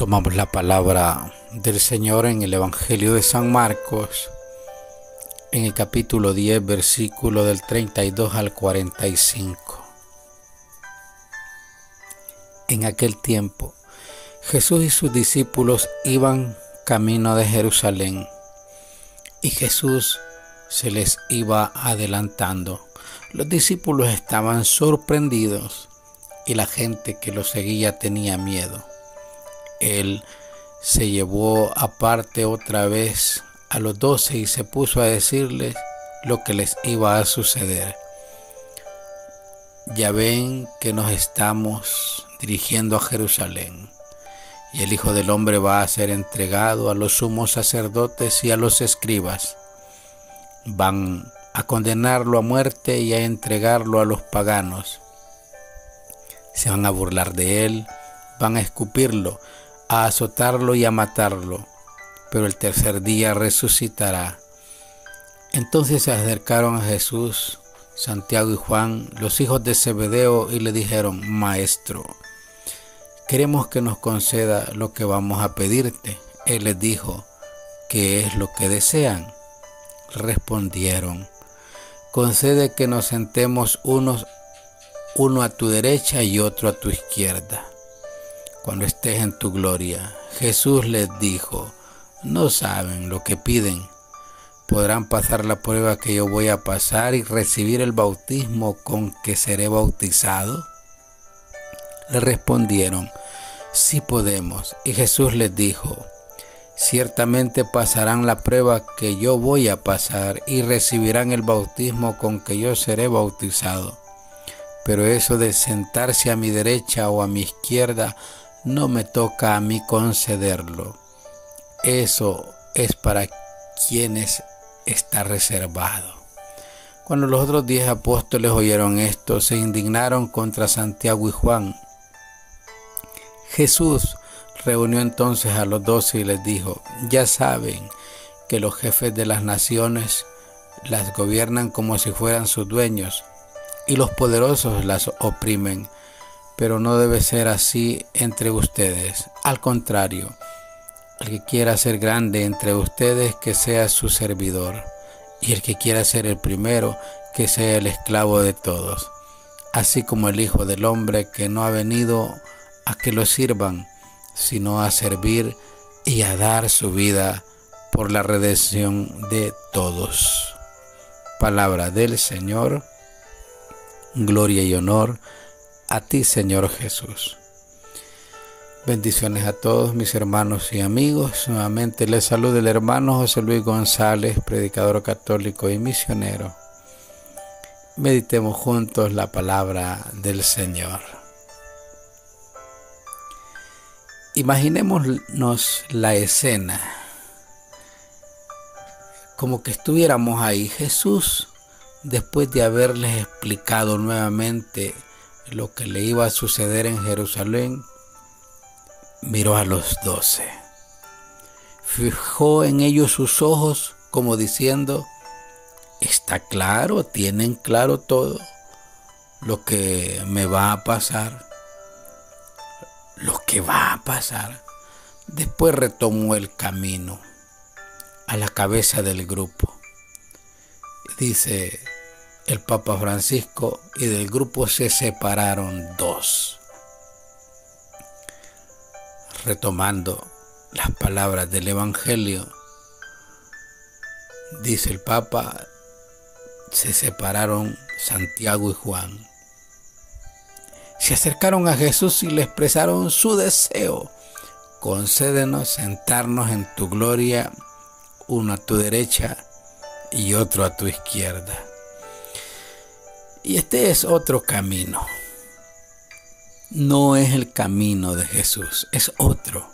Tomamos la palabra del Señor en el Evangelio de San Marcos, en el capítulo 10, versículo del 32 al 45. En aquel tiempo, Jesús y sus discípulos iban camino de Jerusalén, y Jesús se les iba adelantando. Los discípulos estaban sorprendidos, y la gente que los seguía tenía miedo. Él se llevó aparte otra vez a los 12 y se puso a decirles lo que les iba a suceder. Ya ven que nos estamos dirigiendo a Jerusalén, y el Hijo del Hombre va a ser entregado a los sumos sacerdotes y a los escribas. Van a condenarlo a muerte y a entregarlo a los paganos. Se van a burlar de él, van a escupirlo, a azotarlo y a matarlo, pero el tercer día resucitará. Entonces se acercaron a Jesús, Santiago y Juan, los hijos de Zebedeo, y le dijeron: Maestro, queremos que nos conceda lo que vamos a pedirte. Él les dijo: ¿qué es lo que desean? Respondieron: concede que nos sentemos uno a tu derecha y otro a tu izquierda, cuando estés en tu gloria. Jesús les dijo: no saben lo que piden. ¿Podrán pasar la prueba que yo voy a pasar y recibir el bautismo con que seré bautizado? Le respondieron: sí podemos. Y Jesús les dijo: ciertamente pasarán la prueba que yo voy a pasar y recibirán el bautismo con que yo seré bautizado. Pero eso de sentarse a mi derecha o a mi izquierda no me toca a mí concederlo. Eso es para quienes está reservado. Cuando los otros 10 apóstoles oyeron esto, se indignaron contra Santiago y Juan. Jesús reunió entonces a los 12 y les dijo: ya saben que los jefes de las naciones las gobiernan como si fueran sus dueños, y los poderosos las oprimen. Pero no debe ser así entre ustedes. Al contrario, el que quiera ser grande entre ustedes, que sea su servidor, y el que quiera ser el primero, que sea el esclavo de todos. Así como el Hijo del Hombre, que no ha venido a que lo sirvan, sino a servir y a dar su vida por la redención de todos. Palabra del Señor. Gloria y honor a ti, Señor Jesús. Bendiciones a todos mis hermanos y amigos. Nuevamente les saluda el hermano José Luis González, predicador católico y misionero. Meditemos juntos la palabra del Señor. Imaginémonos la escena, como que estuviéramos ahí. Jesús, después de haberles explicado nuevamente lo que le iba a suceder en Jerusalén, miró a los 12, fijó en ellos sus ojos como diciendo: está claro, tienen claro todo lo que me va a pasar, lo que va a pasar. Después retomó el camino a la cabeza del grupo. Dice el Papa Francisco: y del grupo se separaron 2. Retomando las palabras del Evangelio, dice el Papa: se separaron Santiago y Juan. Se acercaron a Jesús y le expresaron su deseo: concédenos sentarnos en tu gloria, uno a tu derecha y otro a tu izquierda. Y este es otro camino. No es el camino de Jesús, es otro.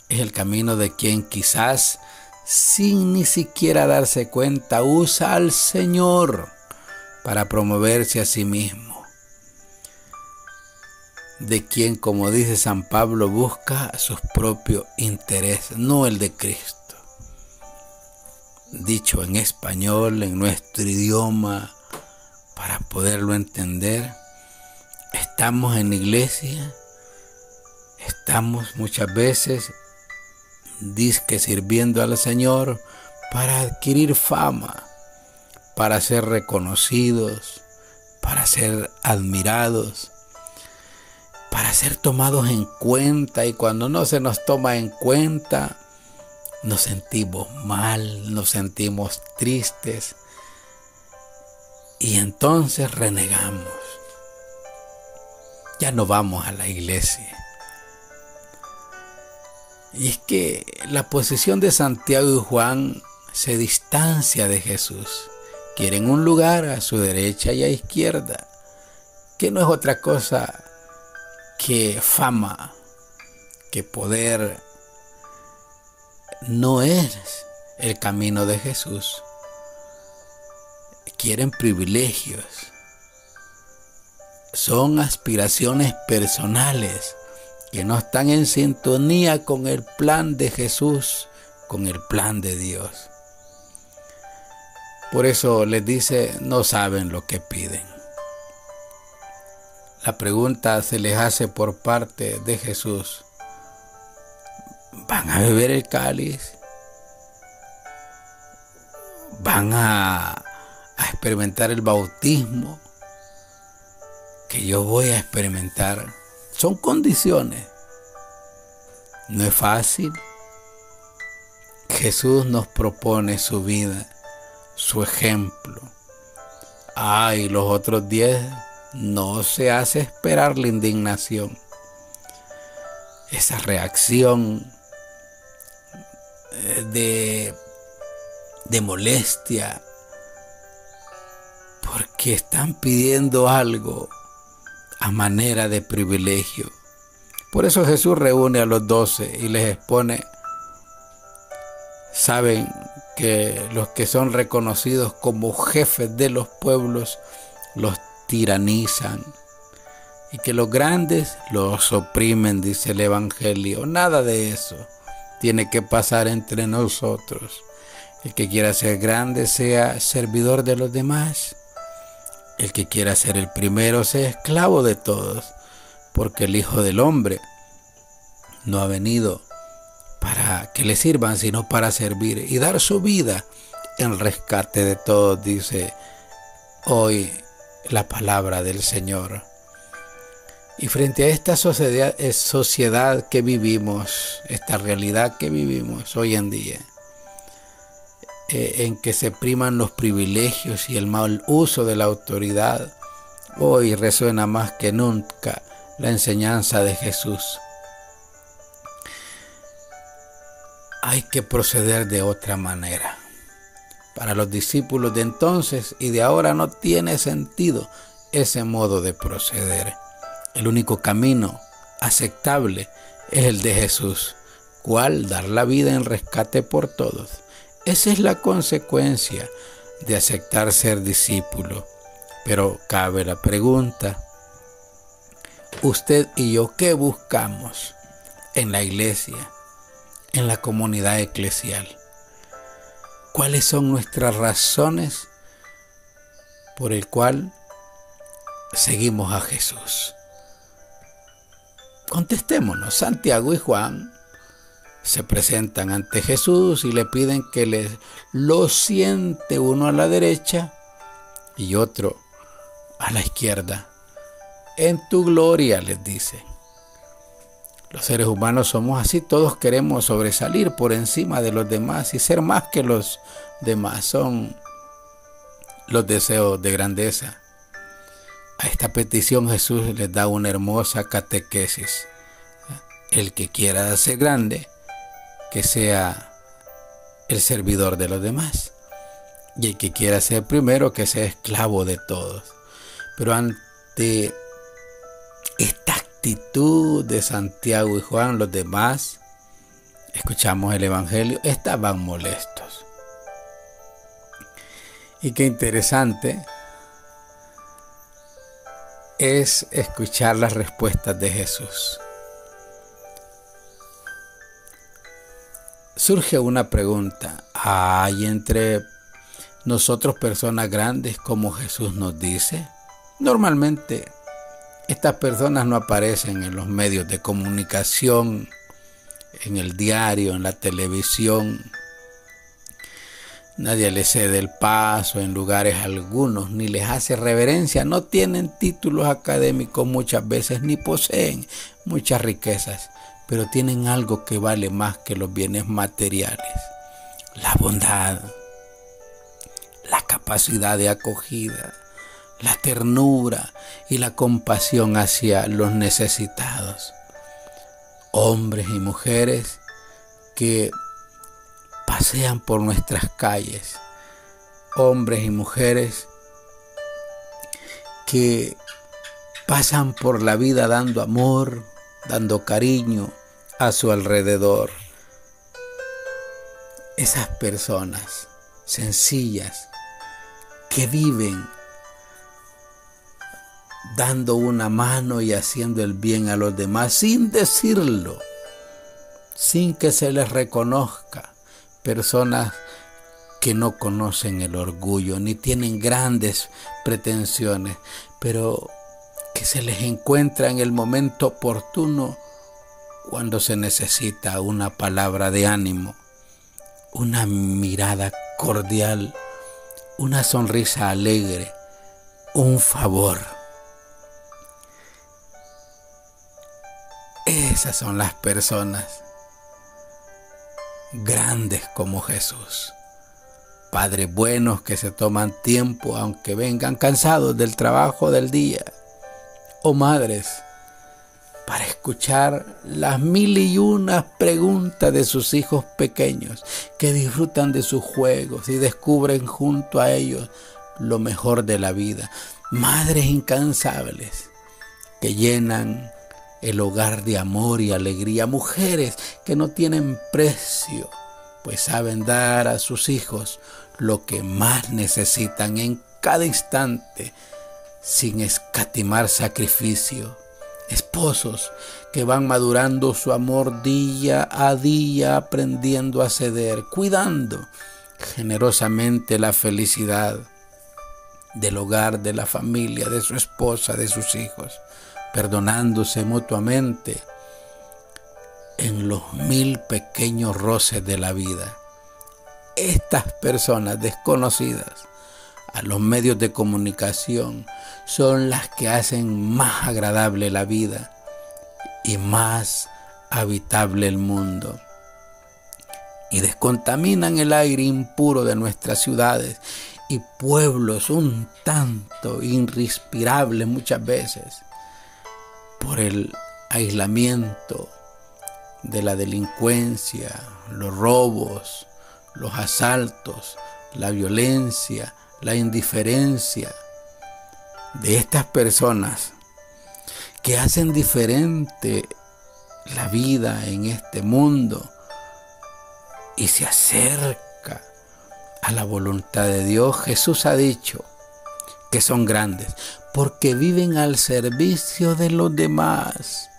Es el camino de quien quizás, sin ni siquiera darse cuenta, usa al Señor para promoverse a sí mismo. De quien, como dice San Pablo, busca sus propios intereses, no el de Cristo. Dicho en español, en nuestro idioma, para poderlo entender: estamos en la iglesia, Estamos muchas veces dizque sirviendo al Señor para adquirir fama, para ser reconocidos, para ser admirados, para ser tomados en cuenta, y cuando no se nos toma en cuenta, nos sentimos mal, nos sentimos tristes y entonces renegamos. Ya no vamos a la iglesia. Y es que la posición de Santiago y Juan se distancia de Jesús. Quieren un lugar a su derecha y a izquierda, que no es otra cosa que fama, que poder. No es el camino de Jesús. Quieren privilegios. Son aspiraciones personales que no están en sintonía con el plan de Jesús, con el plan de Dios. Por eso les dice, no saben lo que piden. La pregunta se les hace por parte de Jesús: ¿van a beber el cáliz? ¿Van a experimentar el bautismo que yo voy a experimentar? Son condiciones. No es fácil. Jesús nos propone su vida, su ejemplo. Y los otros 10 no se hace esperar la indignación. Esa reacción de molestia, porque están pidiendo algo a manera de privilegio. Por eso Jesús reúne a los 12 y les expone: saben que los que son reconocidos como jefes de los pueblos los tiranizan y que los grandes los oprimen, dice el Evangelio. Nada de eso tiene que pasar entre nosotros. El que quiera ser grande sea servidor de los demás. El que quiera ser el primero sea esclavo de todos, porque el Hijo del Hombre no ha venido para que le sirvan, sino para servir y dar su vida en rescate de todos, dice hoy la palabra del Señor. Y frente a esta sociedad que vivimos, esta realidad que vivimos hoy en día, en que se priman los privilegios y el mal uso de la autoridad, hoy resuena más que nunca la enseñanza de Jesús. Hay que proceder de otra manera. Para los discípulos de entonces y de ahora no tiene sentido ese modo de proceder. El único camino aceptable es el de Jesús. ¿Cuál? Dar la vida en rescate por todos. Esa es la consecuencia de aceptar ser discípulo. Pero cabe la pregunta: usted y yo, ¿qué buscamos en la iglesia, en la comunidad eclesial? ¿Cuáles son nuestras razones por el cual seguimos a Jesús? Contestémonos. Santiago y Juan se presentan ante Jesús y le piden que lo siente, uno a la derecha y otro a la izquierda. En tu gloria, les dice. Los seres humanos somos así, todos queremos sobresalir por encima de los demás y ser más que los demás. Son los deseos de grandeza. A esta petición Jesús les da una hermosa catequesis. El que quiera ser grande, que sea el servidor de los demás. Y el que quiera ser primero, que sea esclavo de todos. Pero ante esta actitud de Santiago y Juan, los demás, escuchamos el Evangelio, estaban molestos. Y qué interesante es escuchar las respuestas de Jesús. Surge una pregunta: ¿hay entre nosotros personas grandes como Jesús nos dice? Normalmente Estas personas no aparecen en los medios de comunicación, en el diario, en la televisión. Nadie les cede el paso en lugares algunos, ni les hace reverencia. No tienen títulos académicos muchas veces, ni poseen muchas riquezas, pero tienen algo que vale más que los bienes materiales: la bondad, la capacidad de acogida, la ternura y la compasión hacia los necesitados. Hombres y mujeres que pasean por nuestras calles, hombres y mujeres que pasan por la vida dando amor, dando cariño a su alrededor. Esas personas sencillas que viven dando una mano y haciendo el bien a los demás sin decirlo, sin que se les reconozca. Personas que no conocen el orgullo ni tienen grandes pretensiones, pero que se les encuentra en el momento oportuno cuando se necesita una palabra de ánimo, una mirada cordial, una sonrisa alegre, un favor. Esas son las personas grandes como Jesús. Padres buenos que se toman tiempo aunque vengan cansados del trabajo del día. O madres para escuchar las 1001 preguntas de sus hijos pequeños que disfrutan de sus juegos y descubren junto a ellos lo mejor de la vida. Madres incansables que llenan el hogar de amor y alegría. Mujeres que no tienen precio, pues saben dar a sus hijos lo que más necesitan en cada instante, sin escatimar sacrificio. Esposos que van madurando su amor día a día, aprendiendo a ceder, cuidando generosamente la felicidad del hogar, de la familia, de su esposa, de sus hijos, perdonándose mutuamente en los 1000 pequeños roces de la vida. Estas personas desconocidas a los medios de comunicación son las que hacen más agradable la vida y más habitable el mundo, y descontaminan el aire impuro de nuestras ciudades y pueblos un tanto irrespirables muchas veces por el aislamiento de la delincuencia, los robos, los asaltos, la violencia, la indiferencia de estas personas que hacen diferente la vida en este mundo y se acerca a la voluntad de Dios. Jesús ha dicho que son grandes porque viven al servicio de los demás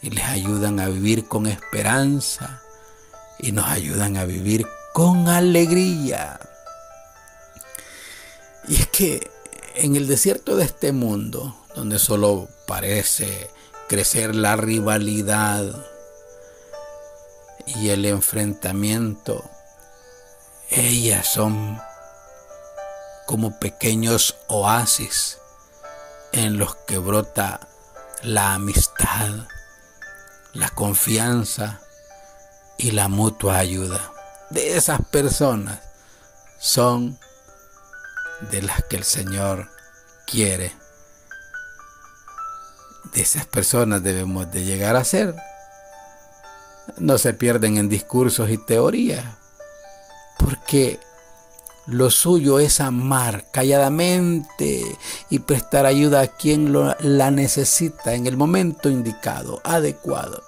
y les ayudan a vivir con esperanza y nos ayudan a vivir con alegría. Y es que en el desierto de este mundo, donde solo parece crecer la rivalidad y el enfrentamiento, ellas son como pequeños oasis en los que brota la amistad, la confianza y la mutua ayuda. De esas personas son de las que el Señor quiere. De esas personas debemos de llegar a ser. No se pierden en discursos y teorías, porque lo suyo es amar calladamente y prestar ayuda a quien la necesita en el momento indicado, adecuado.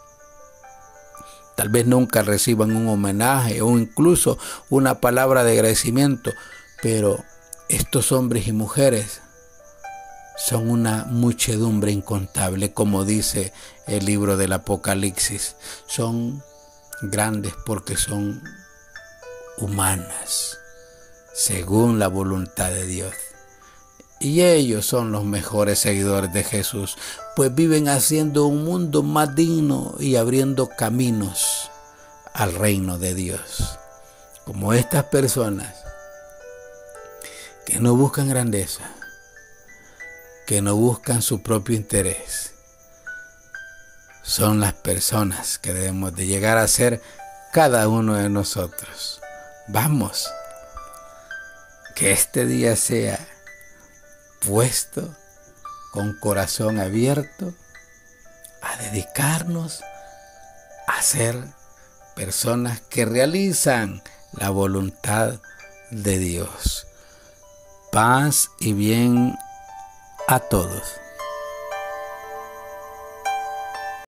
Tal vez nunca reciban un homenaje o incluso una palabra de agradecimiento, pero estos hombres y mujeres son una muchedumbre incontable, como dice el libro del Apocalipsis. Son grandes porque son humanas, según la voluntad de Dios. Y ellos son los mejores seguidores de Jesús, pues viven haciendo un mundo más digno y abriendo caminos al reino de Dios. Como estas personas que no buscan grandeza, que no buscan su propio interés, son las personas que debemos de llegar a ser cada uno de nosotros. Vamos, que este día sea puesto con corazón abierto a dedicarnos a ser personas que realizan la voluntad de Dios. Paz y bien a todos.